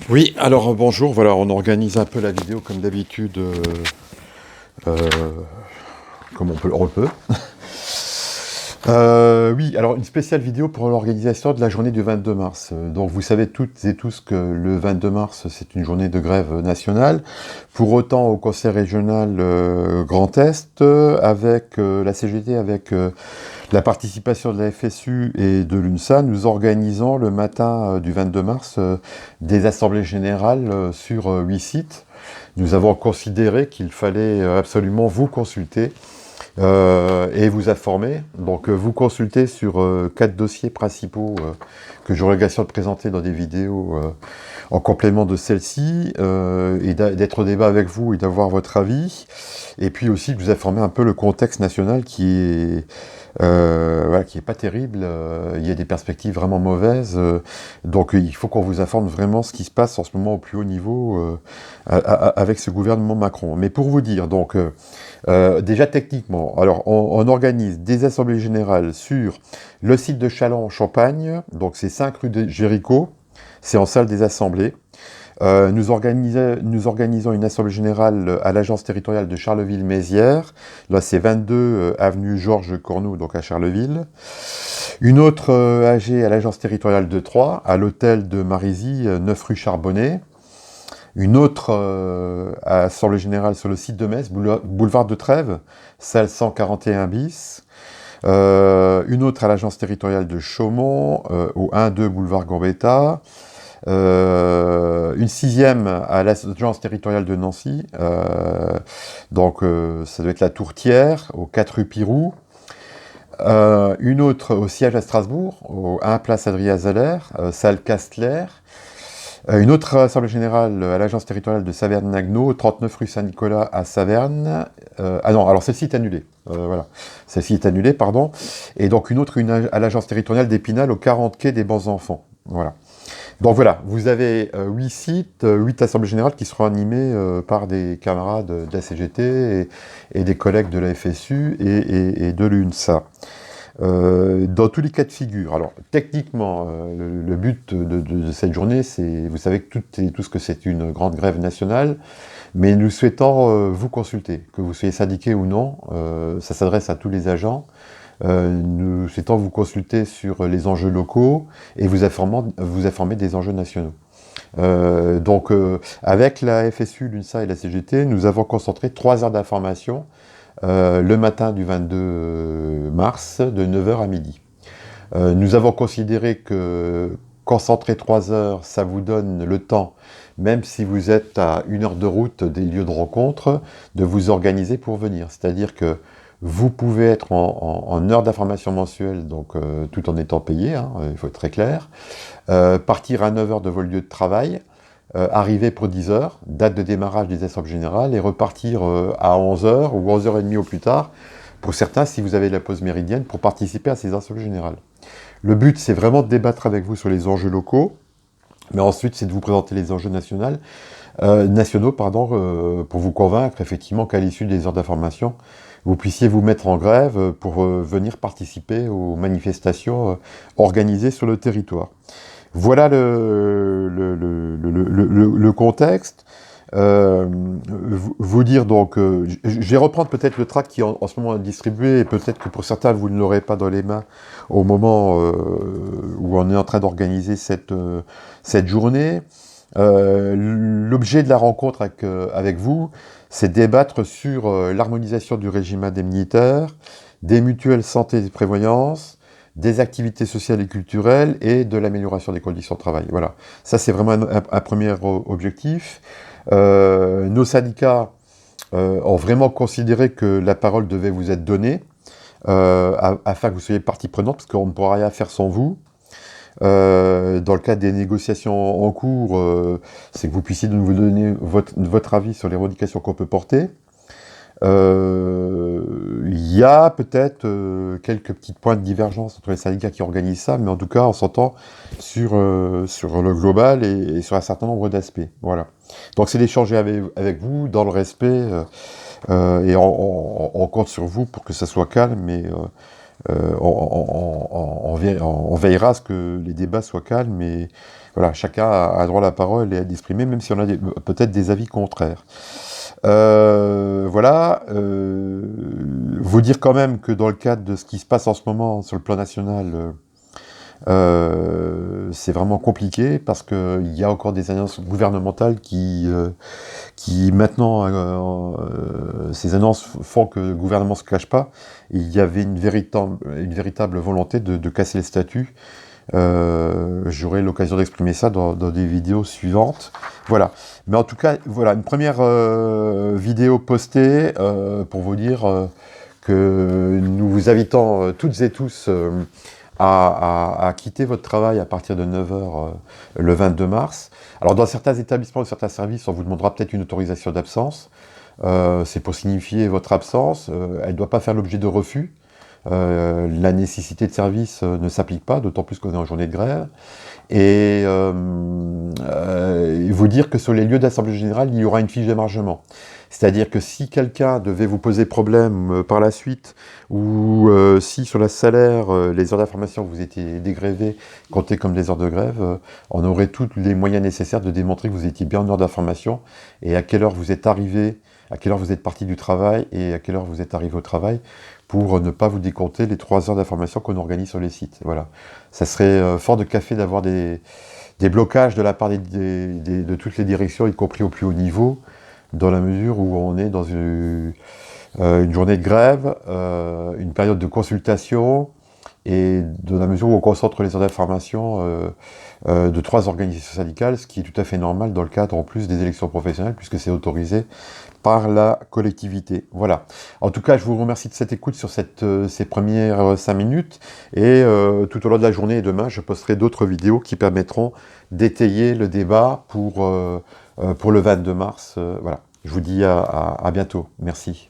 Oui, alors bonjour, voilà, on organise un peu la vidéo comme d'habitude, euh, comme on peut. Oui, alors une spéciale vidéo pour l'organisation de la journée du 22 mars. Donc vous savez toutes et tous que le 22 mars, c'est une journée de grève nationale. Pour autant, au Conseil régional Grand Est, avec la CGT, avec la participation de la FSU et de l'UNSA, nous organisons le matin du 22 mars des assemblées générales sur 8 sites. Nous avons considéré qu'il fallait absolument vous consulter et vous informer. Donc vous consultez sur 4 dossiers principaux que j'aurai l'occasion de présenter dans des vidéos en complément de celle-ci, et d'être au débat avec vous et d'avoir votre avis. Et puis aussi de vous informer un peu le contexte national voilà, qui est pas terrible. Il y a des perspectives vraiment mauvaises. Donc il faut qu'on vous informe vraiment ce qui se passe en ce moment au plus haut niveau avec ce gouvernement Macron. Mais pour vous dire, donc, déjà techniquement, alors on organise des assemblées générales sur le site de Châlons en Champagne, donc c'est 5 rue de Jéricho, c'est en salle des assemblées. Nous organisons une assemblée générale à l'agence territoriale de Charleville-Mézières. Là, c'est 22 avenue Georges Cornoux, donc à Charleville. Une autre AG à l'agence territoriale de Troyes, à l'hôtel de Marisy, 9 rue Charbonnet. Une autre assemblée générale sur le site de Metz, boulevard de Trèves, salle 141 bis. Une autre à l'agence territoriale de Chaumont, au 1-2 boulevard Gambetta. Une sixième à l'agence territoriale de Nancy, donc ça doit être la Tourtière, au 4 rue Pirou. Une autre au siège à Strasbourg, au 1 place Adrien Zeller, salle Castler. Une autre assemblée générale à l'agence territoriale de Saverne-Nagno, 39 rue Saint-Nicolas à Saverne. Ah non, alors celle-ci est annulée. Voilà, celle-ci est annulée, pardon. Et donc une autre à l'agence territoriale d'Épinal, au 40 quai des Bons Enfants. Voilà. Donc voilà, vous avez 8 sites, 8 assemblées générales qui seront animées par des camarades de la CGT et des collègues de la FSU et de l'UNSA. Dans tous les cas de figure, alors techniquement, le but de cette journée, c'est, vous savez que tout ce que c'est une grande grève nationale, mais nous souhaitons vous consulter, que vous soyez syndiqué ou non, ça s'adresse à tous les agents. Nous souhaitons vous consulter sur les enjeux locaux et vous informer des enjeux nationaux. Avec la FSU, l'UNSA et la CGT, nous avons concentré 3 heures d'information le matin du 22 mars, de 9 heures à midi. Nous avons considéré que concentrer 3 heures, ça vous donne le temps, même si vous êtes à 1 heure de route des lieux de rencontre, de vous organiser pour venir. C'est-à-dire que vous pouvez être en heure d'information mensuelle, donc tout en étant payé, hein, il faut être très clair. Partir à 9 heures de vos lieux de travail, arriver pour 10 heures, date de démarrage des assemblées générales, et repartir à 11 heures ou 11h30 au plus tard, pour certains, si vous avez la pause méridienne, pour participer à ces assemblées générales. Le but, c'est vraiment de débattre avec vous sur les enjeux locaux, mais ensuite, c'est de vous présenter les enjeux nationaux, pour vous convaincre effectivement qu'à l'issue des heures d'information, vous puissiez vous mettre en grève pour venir participer aux manifestations organisées sur le territoire. Voilà le contexte. Vous dire donc, je vais reprendre peut-être le tract qui en ce moment est distribué, et peut-être que pour certains vous ne l'aurez pas dans les mains au moment où on est en train d'organiser cette journée. L'objet de la rencontre avec vous, c'est débattre sur l'harmonisation du régime indemnitaire, des mutuelles santé et prévoyance, des activités sociales et culturelles et de l'amélioration des conditions de travail. Voilà, ça c'est vraiment un premier objectif. Nos syndicats ont vraiment considéré que la parole devait vous être donnée afin que vous soyez partie prenante, parce qu'on ne pourra rien faire sans vous. Dans le cadre des négociations en cours, c'est que vous puissiez nous donner votre avis sur les revendications qu'on peut porter. Il y a peut-être quelques petits points de divergence entre les syndicats qui organisent ça, mais en tout cas, on s'entend sur le global et sur un certain nombre d'aspects. Voilà. Donc, c'est d'échanger avec vous dans le respect, et on compte sur vous pour que ça soit calme, mais on veillera à ce que les débats soient calmes Voilà, chacun a droit à la parole et à d'exprimer, même si on a peut-être des avis contraires. Voilà, vous dire quand même que dans le cadre de ce qui se passe en ce moment sur le plan national, c'est vraiment compliqué parce qu'il y a encore des annonces gouvernementales qui maintenant, ces annonces font que le gouvernement ne se cache pas. Il y avait une véritable volonté de casser les statuts. J'aurai l'occasion d'exprimer ça dans des vidéos suivantes. Voilà. Mais en tout cas, voilà, une première vidéo postée pour vous dire que nous vous invitons toutes et tous à quitter votre travail à partir de 9 h le 22 mars. Alors dans certains établissements ou certains services, on vous demandera peut-être une autorisation d'absence. C'est pour signifier votre absence. Elle ne doit pas faire l'objet de refus. La nécessité de service ne s'applique pas, d'autant plus qu'on est en journée de grève. Et vous dire que sur les lieux d'assemblée générale, il y aura une fiche d'émargement. C'est-à-dire que si quelqu'un devait vous poser problème par la suite, ou si sur le salaire, les heures d'information vous étiez dégrévées, comptées comme des heures de grève, on aurait tous les moyens nécessaires de démontrer que vous étiez bien en heure d'information, et à quelle heure vous êtes arrivé, à quelle heure vous êtes parti du travail, et à quelle heure vous êtes arrivé au travail, pour ne pas vous décompter les 3 heures d'information qu'on organise sur les sites. Voilà. Ça serait fort de café d'avoir des blocages de la part de toutes les directions, y compris au plus haut niveau, dans la mesure où on est dans une journée de grève, une période de consultation, et dans la mesure où on concentre les heures d'information de 3 organisations syndicales, ce qui est tout à fait normal dans le cadre en plus des élections professionnelles, puisque c'est autorisé par la collectivité. Voilà. En tout cas, je vous remercie de cette écoute sur ces premières 5 minutes, et tout au long de la journée et demain, je posterai d'autres vidéos qui permettront d'étayer le débat pour le 22 mars. Voilà. Je vous dis à bientôt. Merci.